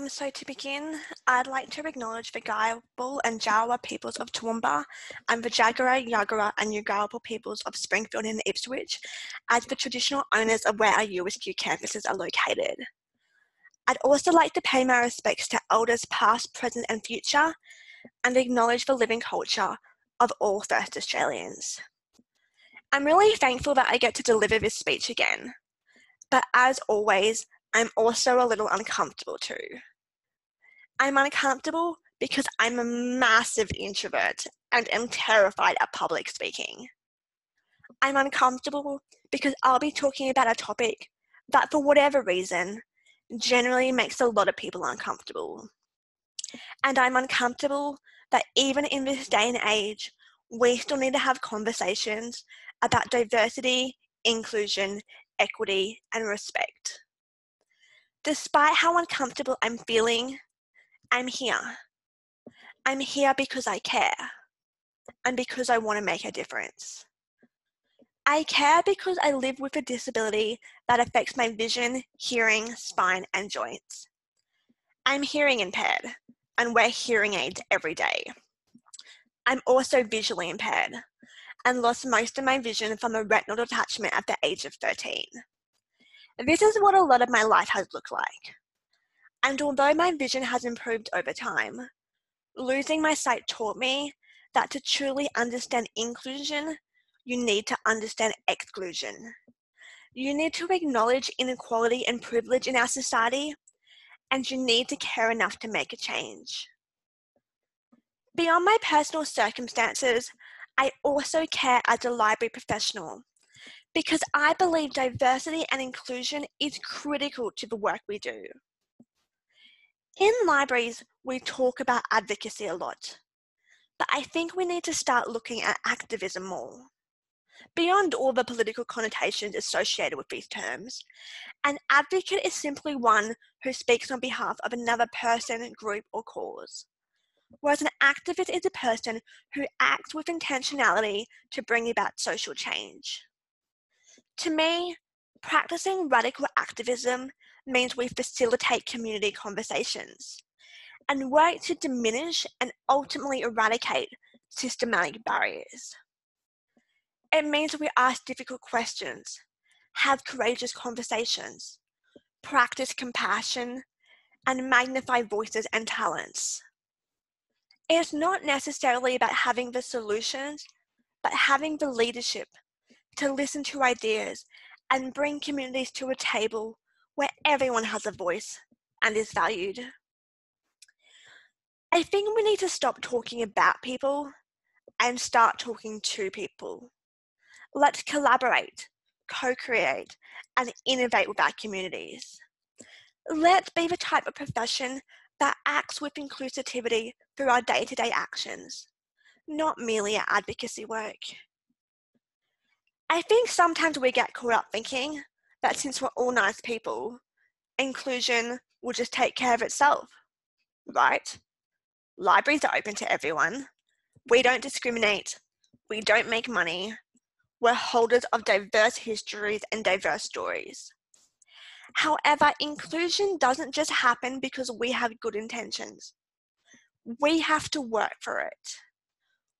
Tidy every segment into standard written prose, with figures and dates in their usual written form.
So to begin, I'd like to acknowledge the Gayabal and Jawa peoples of Toowoomba and the Jagera, Yagara and Yugarabal peoples of Springfield and Ipswich as the traditional owners of where our USQ campuses are located. I'd also like to pay my respects to elders past, present and future and acknowledge the living culture of all First Australians. I'm really thankful that I get to deliver this speech again, but as always, I'm also a little uncomfortable too. I'm uncomfortable because I'm a massive introvert and am terrified at public speaking. I'm uncomfortable because I'll be talking about a topic that, for whatever reason, generally makes a lot of people uncomfortable. And I'm uncomfortable that even in this day and age, we still need to have conversations about diversity, inclusion, equity, and respect. Despite how uncomfortable I'm feeling, I'm here. I'm here because I care and because I want to make a difference. I care because I live with a disability that affects my vision, hearing, spine, and joints. I'm hearing impaired and wear hearing aids every day. I'm also visually impaired and lost most of my vision from a retinal detachment at the age of 13. This is what a lot of my life has looked like. And although my vision has improved over time, losing my sight taught me that to truly understand inclusion, you need to understand exclusion. You need to acknowledge inequality and privilege in our society, and you need to care enough to make a change. Beyond my personal circumstances, I also care as a library professional because I believe diversity and inclusion is critical to the work we do. In libraries, we talk about advocacy a lot, but I think we need to start looking at activism more. Beyond all the political connotations associated with these terms, an advocate is simply one who speaks on behalf of another person, group, or cause, whereas an activist is a person who acts with intentionality to bring about social change. To me, practicing radical activism means we facilitate community conversations and work to diminish and ultimately eradicate systematic barriers. It means we ask difficult questions, have courageous conversations, practice compassion, and magnify voices and talents. It's not necessarily about having the solutions, but having the leadership to listen to ideas and bring communities to a table where everyone has a voice and is valued. I think we need to stop talking about people and start talking to people. Let's collaborate, co-create, and innovate with our communities. Let's be the type of profession that acts with inclusivity through our day-to-day actions, not merely our advocacy work. I think sometimes we get caught up thinking that since we're all nice people, inclusion will just take care of itself, right? Libraries are open to everyone. We don't discriminate. We don't make money. We're holders of diverse histories and diverse stories. However, inclusion doesn't just happen because we have good intentions. We have to work for it.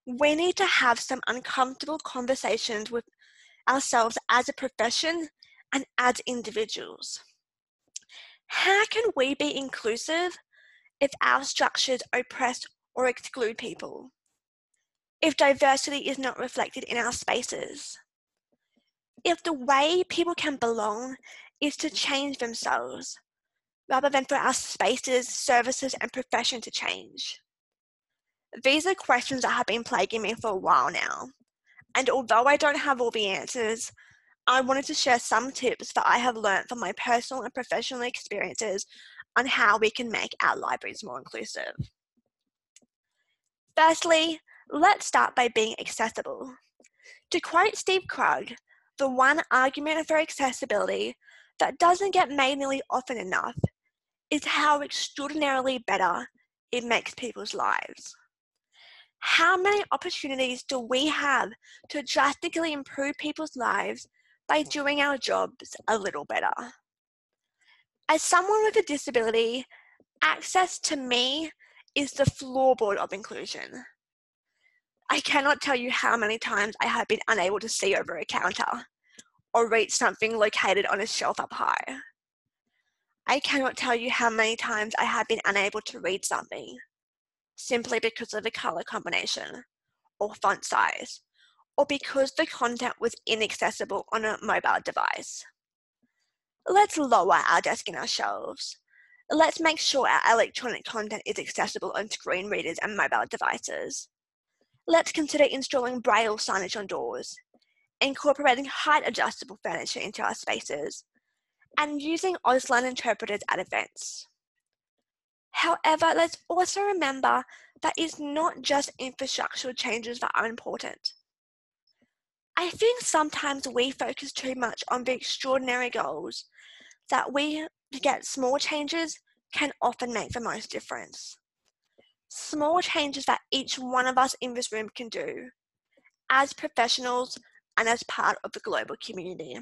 We need to have some uncomfortable conversations with ourselves as a profession and as individuals. How can we be inclusive if our structures oppress or exclude people? If diversity is not reflected in our spaces? If the way people can belong is to change themselves, rather than for our spaces, services, and profession to change? These are questions that have been plaguing me for a while now, and although I don't have all the answers, I wanted to share some tips that I have learned from my personal and professional experiences on how we can make our libraries more inclusive. Firstly, let's start by being accessible. To quote Steve Krug, the one argument for accessibility that doesn't get made nearly often enough is how extraordinarily better it makes people's lives. How many opportunities do we have to drastically improve people's lives by doing our jobs a little better? As someone with a disability, Access to me is the floorboard of inclusion. I cannot tell you how many times I have been unable to see over a counter or reach something located on a shelf up high. I cannot tell you how many times I have been unable to read something simply because of the color combination or font size, or because the content was inaccessible on a mobile device. Let's lower our desk and our shelves. Let's make sure our electronic content is accessible on screen readers and mobile devices. Let's consider installing braille signage on doors, incorporating height-adjustable furniture into our spaces, and using Auslan interpreters at events. However, let's also remember that it's not just infrastructural changes that are important. I think sometimes we focus too much on the extraordinary goals that we forget small changes can often make the most difference. Small changes that each one of us in this room can do as professionals and as part of the global community.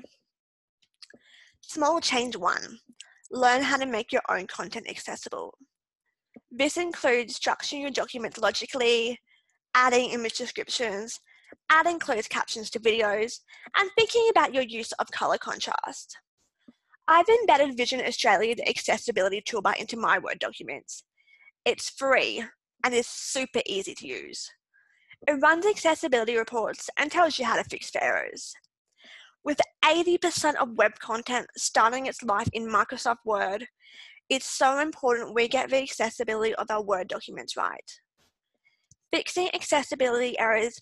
Small change 1, learn how to make your own content accessible. This includes structuring your documents logically, adding image descriptions, adding closed captions to videos, and thinking about your use of color contrast. I've embedded Vision Australia's accessibility toolbar into my Word documents. It's free and is super easy to use. It runs accessibility reports and tells you how to fix the errors. With 80% of web content starting its life in Microsoft Word, it's so important we get the accessibility of our Word documents right. Fixing accessibility errors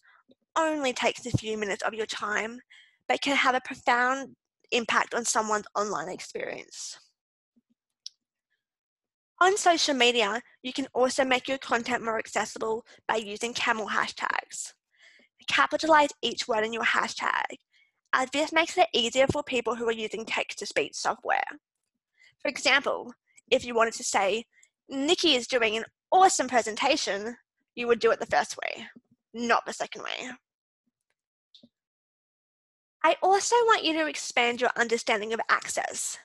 only takes a few minutes of your time, but can have a profound impact on someone's online experience. On social media, you can also make your content more accessible by using camel hashtags. Capitalize each word in your hashtag, as this makes it easier for people who are using text-to-speech software. For example, if you wanted to say, Nikki is doing an awesome presentation, you would do it the first way, not the second way. I also want you to expand your understanding of access.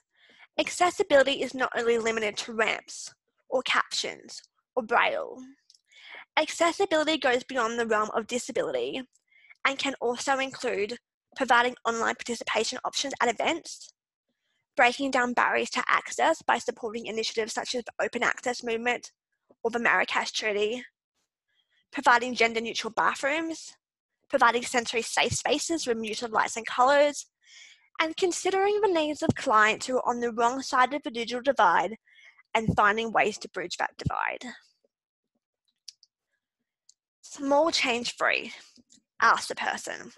Accessibility is not only limited to ramps, or captions, or braille. Accessibility goes beyond the realm of disability and can also include providing online participation options at events, breaking down barriers to access by supporting initiatives such as the Open Access Movement or the Marrakesh Treaty, providing gender-neutral bathrooms, providing sensory safe spaces with muted lights and colours, and considering the needs of clients who are on the wrong side of the digital divide and finding ways to bridge that divide. Small change 3, ask the person.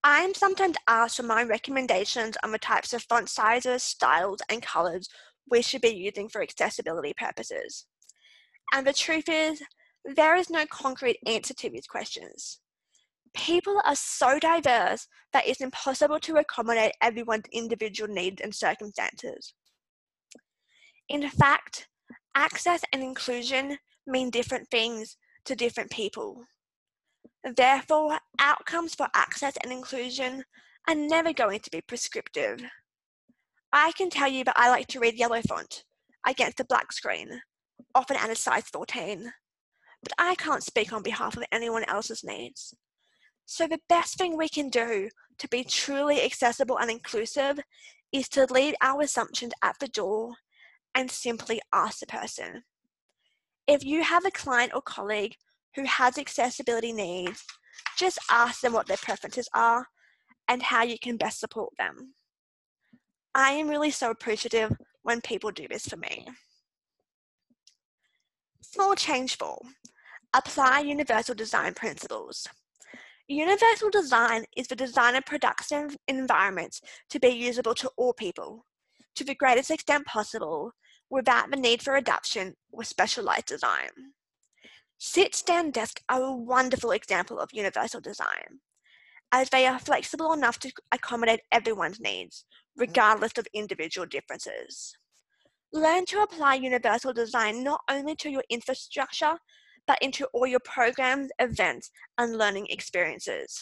I am sometimes asked for my recommendations on the types of font sizes, styles, and colours we should be using for accessibility purposes. And the truth is, there is no concrete answer to these questions. People are so diverse that it's impossible to accommodate everyone's individual needs and circumstances. In fact, access and inclusion mean different things to different people. Therefore, outcomes for access and inclusion are never going to be prescriptive. I can tell you that I like to read yellow font against a black screen, often at a size 14, but I can't speak on behalf of anyone else's needs. So the best thing we can do to be truly accessible and inclusive is to leave our assumptions at the door and simply ask the person. If you have a client or colleague who has accessibility needs, just ask them what their preferences are and how you can best support them. I am really so appreciative when people do this for me. Small change 4, apply universal design principles. Universal design is the design of production environments to be usable to all people, to the greatest extent possible, without the need for adaptation or specialized design. Sit-stand desks are a wonderful example of universal design, as they are flexible enough to accommodate everyone's needs, regardless of individual differences. Learn to apply universal design not only to your infrastructure, but into all your programs, events, and learning experiences.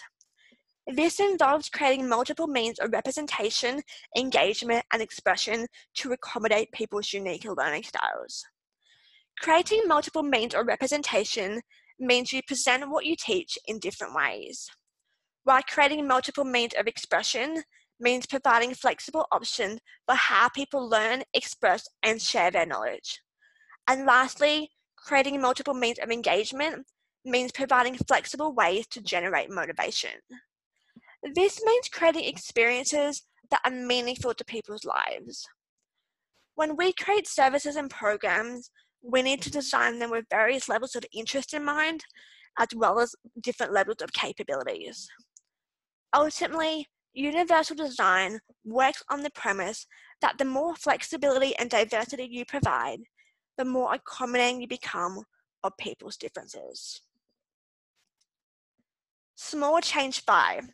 This involves creating multiple means of representation, engagement, and expression to accommodate people's unique learning styles. Creating multiple means of representation means you present what you teach in different ways, while creating multiple means of expression means providing flexible options for how people learn, express, and share their knowledge. And lastly, creating multiple means of engagement means providing flexible ways to generate motivation. This means creating experiences that are meaningful to people's lives. When we create services and programs, we need to design them with various levels of interest in mind, as well as different levels of capabilities. Ultimately, universal design works on the premise that the more flexibility and diversity you provide, the more accommodating you become of people's differences. Small change 5,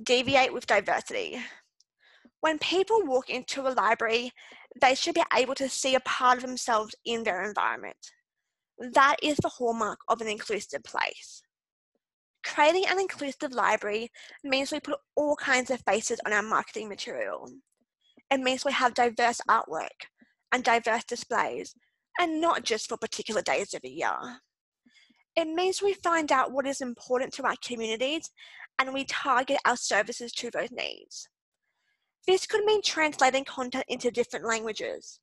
deviate with diversity. When people walk into a library, they should be able to see a part of themselves in their environment. That is the hallmark of an inclusive place. Creating an inclusive library means we put all kinds of faces on our marketing material. It means we have diverse artwork and diverse displays, and not just for particular days of the year. It means we find out what is important to our communities and we target our services to those needs. This could mean translating content into different languages,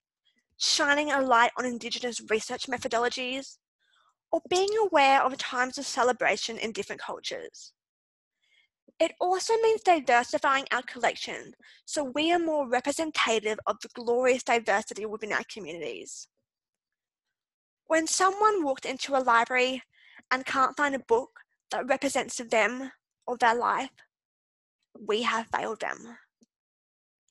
shining a light on Indigenous research methodologies, or being aware of times of celebration in different cultures. It also means diversifying our collection so we are more representative of the glorious diversity within our communities. When someone walked into a library and can't find a book that represents them or their life, we have failed them.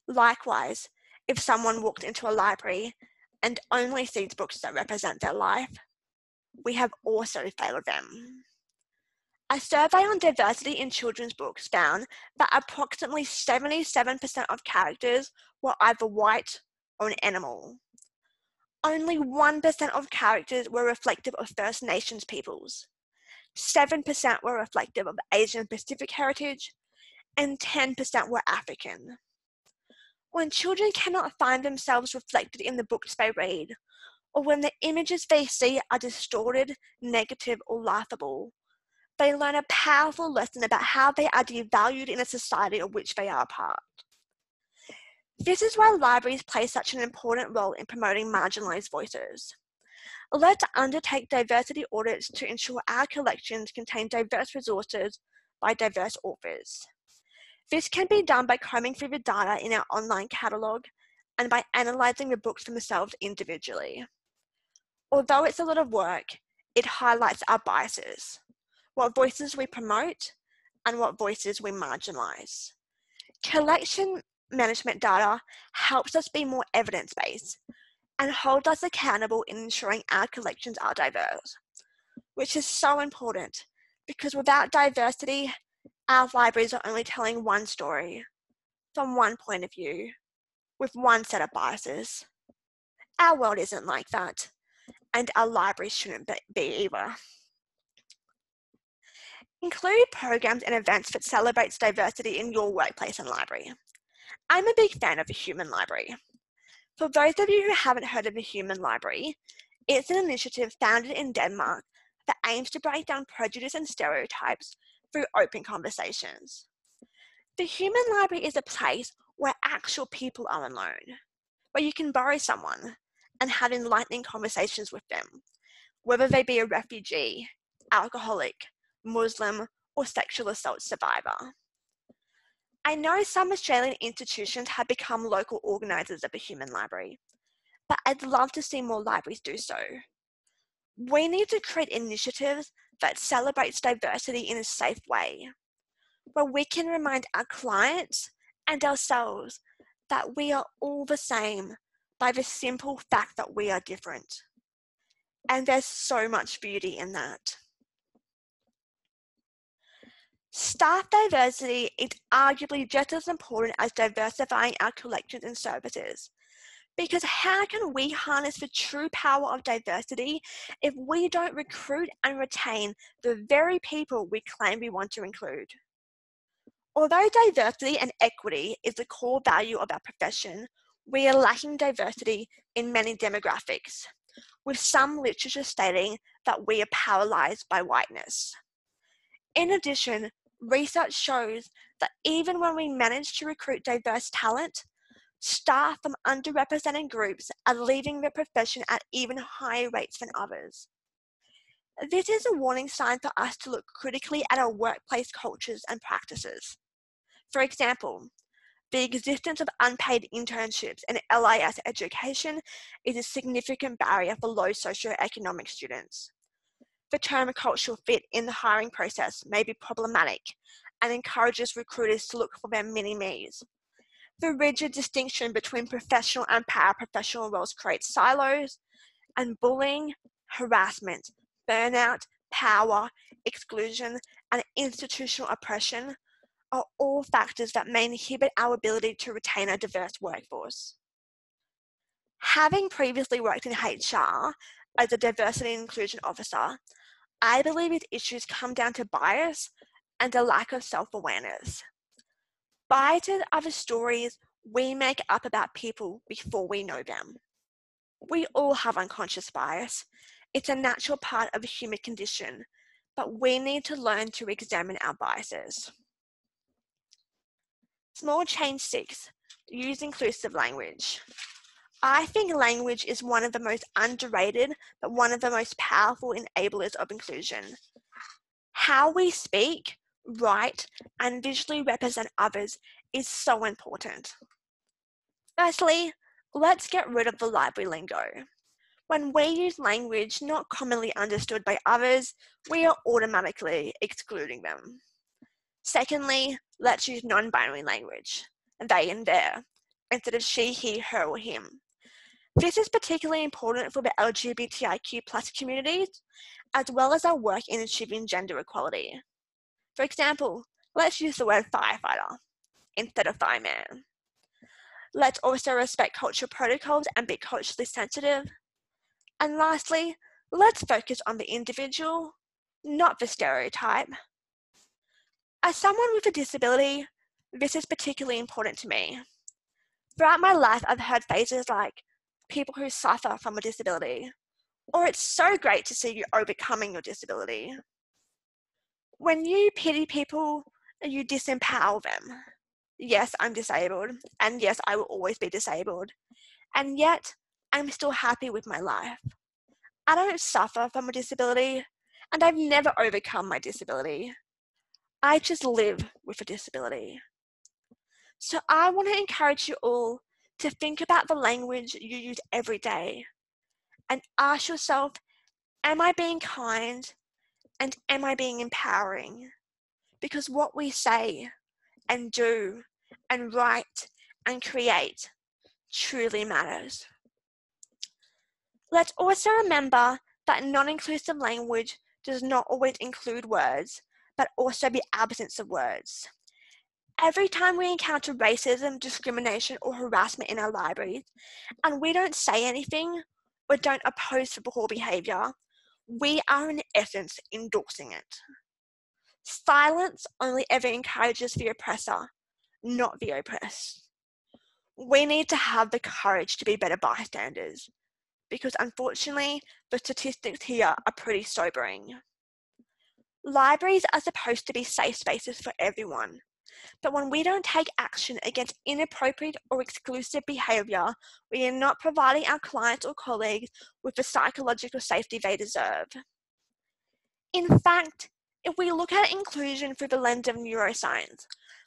Likewise, if someone walked into a library and only sees books that represent their life, we have also failed them. A survey on diversity in children's books found that approximately 77% of characters were either white or an animal. Only 1% of characters were reflective of First Nations peoples, 7% were reflective of Asian Pacific heritage, and 10% were African. When children cannot find themselves reflected in the books they read, or when the images they see are distorted, negative, or laughable, they learn a powerful lesson about how they are devalued in a society of which they are a part. This is why libraries play such an important role in promoting marginalised voices. Let's undertake diversity audits to ensure our collections contain diverse resources by diverse authors. This can be done by combing through the data in our online catalogue and by analysing the books themselves individually. Although it's a lot of work, it highlights our biases, what voices we promote and what voices we marginalise. Collection management data helps us be more evidence-based and holds us accountable in ensuring our collections are diverse, which is so important because without diversity, our libraries are only telling one story from one point of view with one set of biases. Our world isn't like that, and our libraries shouldn't be either. Include programs and events that celebrates diversity in your workplace and library. I'm a big fan of the Human Library. For those of you who haven't heard of the Human Library, it's an initiative founded in Denmark that aims to break down prejudice and stereotypes through open conversations. The Human Library is a place where actual people are alone, where you can borrow someone and have enlightening conversations with them, whether they be a refugee, alcoholic, Muslim, or sexual assault survivor. I know some Australian institutions have become local organisers of the Human Library, but I'd love to see more libraries do so. We need to create initiatives that celebrates diversity in a safe way, where we can remind our clients and ourselves that we are all the same by the simple fact that we are different. And there's so much beauty in that. Staff diversity is arguably just as important as diversifying our collections and services. Because how can we harness the true power of diversity if we don't recruit and retain the very people we claim we want to include? Although diversity and equity is the core value of our profession, we are lacking diversity in many demographics, with some literature stating that we are paralyzed by whiteness. In addition, research shows that even when we manage to recruit diverse talent, staff from underrepresented groups are leaving the profession at even higher rates than others. This is a warning sign for us to look critically at our workplace cultures and practices. For example, the existence of unpaid internships in LIS education is a significant barrier for low socioeconomic students. The term cultural fit in the hiring process may be problematic and encourages recruiters to look for their mini-me's. The rigid distinction between professional and paraprofessional roles creates silos, and bullying, harassment, burnout, power, exclusion, and institutional oppression are all factors that may inhibit our ability to retain a diverse workforce. Having previously worked in HR as a diversity and inclusion officer, I believe these issues come down to bias and a lack of self-awareness. Biases are the stories we make up about people before we know them. We all have unconscious bias. It's a natural part of the human condition, but we need to learn to examine our biases. Small change 6, use inclusive language. I think language is one of the most underrated, but one of the most powerful enablers of inclusion. How we speak, write, and visually represent others is so important. Firstly, let's get rid of the library lingo. When we use language not commonly understood by others, we are automatically excluding them. Secondly, let's use non-binary language, they and their, instead of she, he, her, or him. This is particularly important for the LGBTIQ+ communities, as well as our work in achieving gender equality. For example, let's use the word firefighter instead of fireman. Let's also respect cultural protocols and be culturally sensitive. And lastly, let's focus on the individual, not the stereotype. As someone with a disability, this is particularly important to me. Throughout my life, I've heard phrases like people who suffer from a disability, or it's so great to see you overcoming your disability. When you pity people, you disempower them. Yes, I'm disabled, and yes, I will always be disabled. And yet, I'm still happy with my life. I don't suffer from a disability, and I've never overcome my disability. I just live with a disability. So I want to encourage you all to think about the language you use every day and ask yourself, am I being kind and am I being empowering? Because what we say and do and write and create truly matters. Let's also remember that non-inclusive language does not always include words, but also the absence of words. Every time we encounter racism, discrimination, or harassment in our libraries, and we don't say anything or don't oppose the poor behaviour, we are in essence endorsing it. Silence only ever encourages the oppressor, not the oppressed. We need to have the courage to be better bystanders, because unfortunately, the statistics here are pretty sobering. Libraries are supposed to be safe spaces for everyone, but when we don't take action against inappropriate or exclusive behaviour, we are not providing our clients or colleagues with the psychological safety they deserve. In fact, if we look at inclusion through the lens of neuroscience,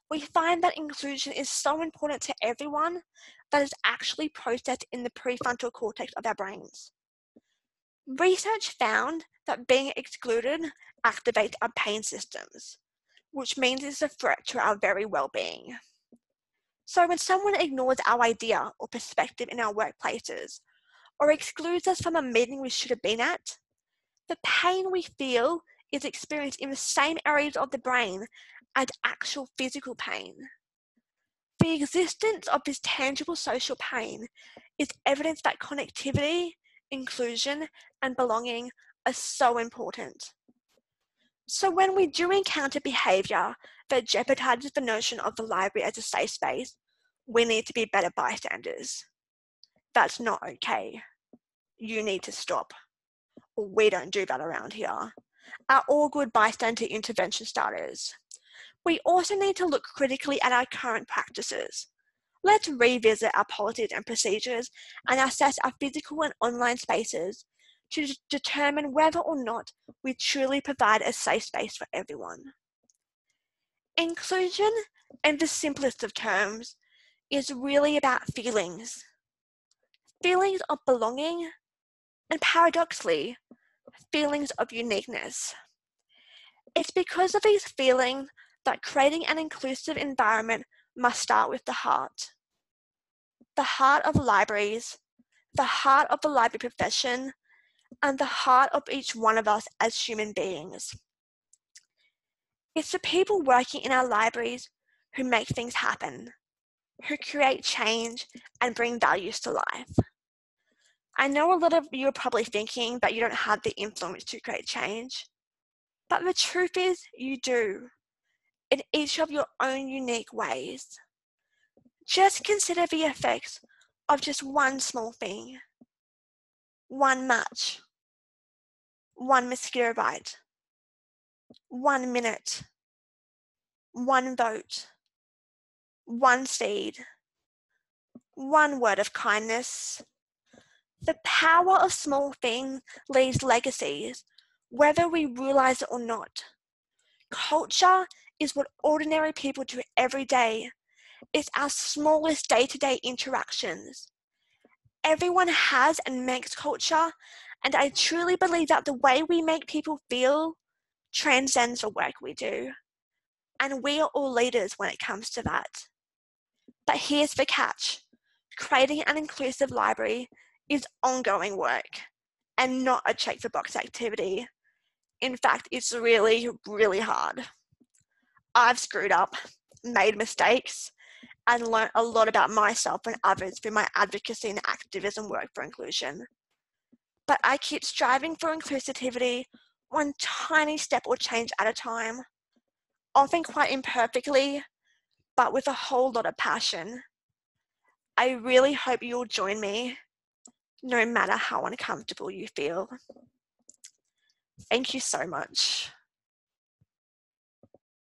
we find that inclusion is so important to everyone that it's actually processed in the prefrontal cortex of our brains. Research found that being excluded activates our pain systems, which means it's a threat to our very well-being. So when someone ignores our idea or perspective in our workplaces, or excludes us from a meeting we should have been at, the pain we feel is experienced in the same areas of the brain as actual physical pain. The existence of this tangible social pain is evidence that connectivity, inclusion, and belonging are so important. So when we do encounter behaviour that jeopardizes the notion of the library as a safe space, we need to be better bystanders. That's not okay. you need to stop, or we don't do that around here, are all good bystander intervention starters. We also need to look critically at our current practices. Let's revisit our policies and procedures and assess our physical and online spaces to determine whether or not we truly provide a safe space for everyone. Inclusion, in the simplest of terms, is really about feelings. Feelings of belonging and, paradoxically, feelings of uniqueness. It's because of these feelings that creating an inclusive environment must start with the heart. The heart of libraries, the heart of the library profession, and the heart of each one of us as human beings. It's the people working in our libraries who make things happen, who create change and bring values to life. I know a lot of you are probably thinking that you don't have the influence to create change, but the truth is you do, in each of your own unique ways. Just consider the effects of just one small thing. One match. One mosquito bite. 1 minute. One vote. One seed. One word of kindness. The power of small things leaves legacies, whether we realize it or not. Culture is what ordinary people do every day. It's our smallest day-to-day interactions. Everyone has and makes culture, and I truly believe that the way we make people feel transcends the work we do. And we are all leaders when it comes to that. But here's the catch. Creating an inclusive library is ongoing work and not a check-the-box activity. In fact, it's really, really hard. I've screwed up, made mistakes, and learned a lot about myself and others through my advocacy and activism work for inclusion. But I keep striving for inclusivity, one tiny step or change at a time, often quite imperfectly, but with a whole lot of passion. I really hope you'll join me, no matter how uncomfortable you feel. Thank you so much.